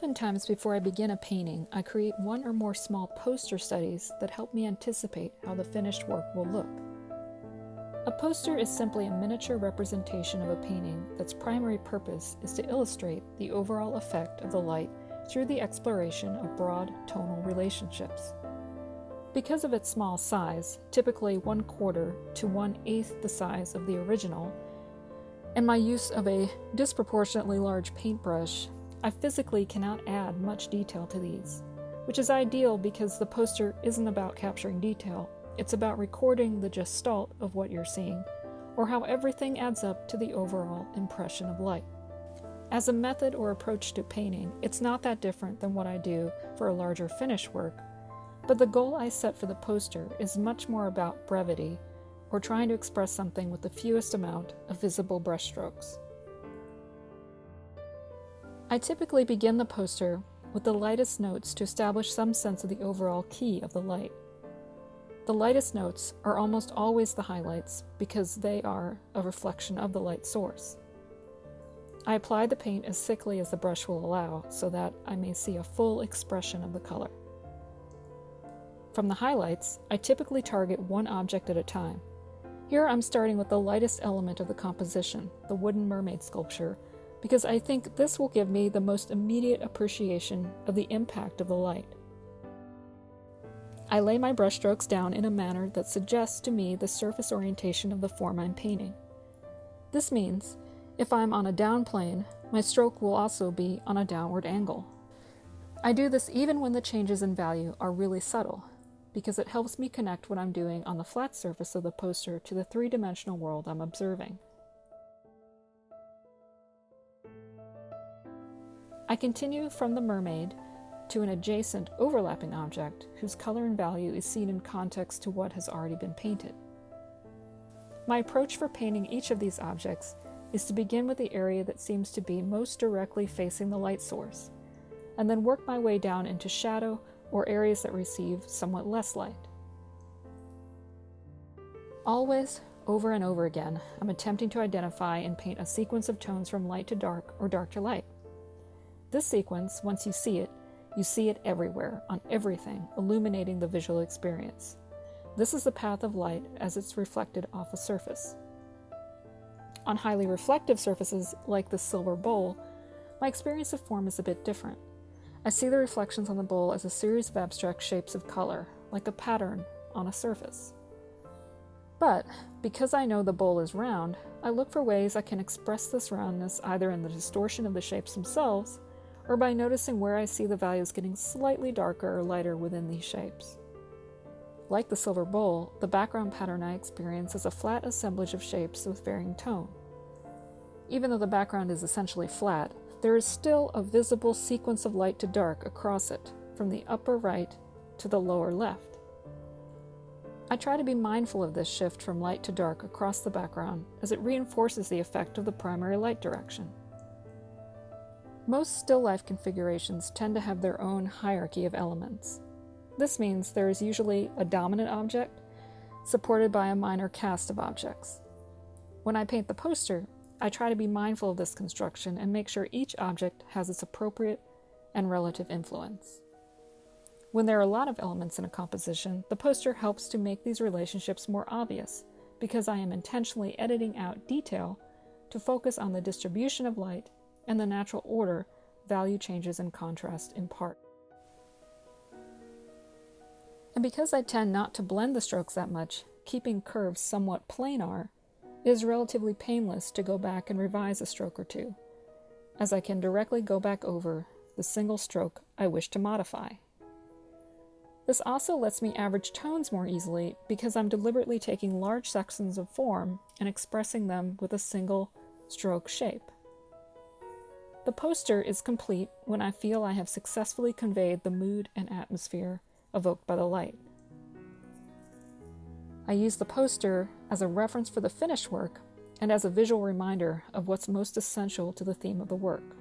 Oftentimes, before I begin a painting, I create one or more small poster studies that help me anticipate how the finished work will look. A poster is simply a miniature representation of a painting that's primary purpose is to illustrate the overall effect of the light through the exploration of broad tonal relationships. Because of its small size, typically 1/4 to 1/8 the size of the original, and my use of a disproportionately large paintbrush, I physically cannot add much detail to these, which is ideal because the poster isn't about capturing detail, it's about recording the gestalt of what you're seeing, or how everything adds up to the overall impression of light. As a method or approach to painting, it's not that different than what I do for a larger finished work, but the goal I set for the poster is much more about brevity, or trying to express something with the fewest amount of visible brushstrokes. I typically begin the poster with the lightest notes to establish some sense of the overall key of the light. The lightest notes are almost always the highlights because they are a reflection of the light source. I apply the paint as thickly as the brush will allow so that I may see a full expression of the color. From the highlights, I typically target one object at a time. Here I'm starting with the lightest element of the composition, the wooden mermaid sculpture, because I think this will give me the most immediate appreciation of the impact of the light. I lay my brushstrokes down in a manner that suggests to me the surface orientation of the form I'm painting. This means, if I'm on a down plane, my stroke will also be on a downward angle. I do this even when the changes in value are really subtle, because it helps me connect what I'm doing on the flat surface of the poster to the three-dimensional world I'm observing. I continue from the mermaid to an adjacent overlapping object whose color and value is seen in context to what has already been painted. My approach for painting each of these objects is to begin with the area that seems to be most directly facing the light source, and then work my way down into shadow or areas that receive somewhat less light. Always, over and over again, I'm attempting to identify and paint a sequence of tones from light to dark or dark to light. This sequence, once you see it everywhere, on everything, illuminating the visual experience. This is the path of light as it's reflected off a surface. On highly reflective surfaces, like the silver bowl, my experience of form is a bit different. I see the reflections on the bowl as a series of abstract shapes of color, like a pattern on a surface. But, because I know the bowl is round, I look for ways I can express this roundness either in the distortion of the shapes themselves, or by noticing where I see the values getting slightly darker or lighter within these shapes. Like the silver bowl, the background pattern I experience is a flat assemblage of shapes with varying tone. Even though the background is essentially flat, there is still a visible sequence of light to dark across it, from the upper right to the lower left. I try to be mindful of this shift from light to dark across the background as it reinforces the effect of the primary light direction. Most still life configurations tend to have their own hierarchy of elements. This means there is usually a dominant object, supported by a minor cast of objects. When I paint the poster, I try to be mindful of this construction and make sure each object has its appropriate and relative influence. When there are a lot of elements in a composition, the poster helps to make these relationships more obvious because I am intentionally editing out detail to focus on the distribution of light and the natural order value changes and contrast impart. And because I tend not to blend the strokes that much, keeping curves somewhat planar, it is relatively painless to go back and revise a stroke or two, as I can directly go back over the single stroke I wish to modify. This also lets me average tones more easily because I'm deliberately taking large sections of form and expressing them with a single stroke shape. The poster is complete when I feel I have successfully conveyed the mood and atmosphere evoked by the light. I use the poster as a reference for the finished work and as a visual reminder of what's most essential to the theme of the work.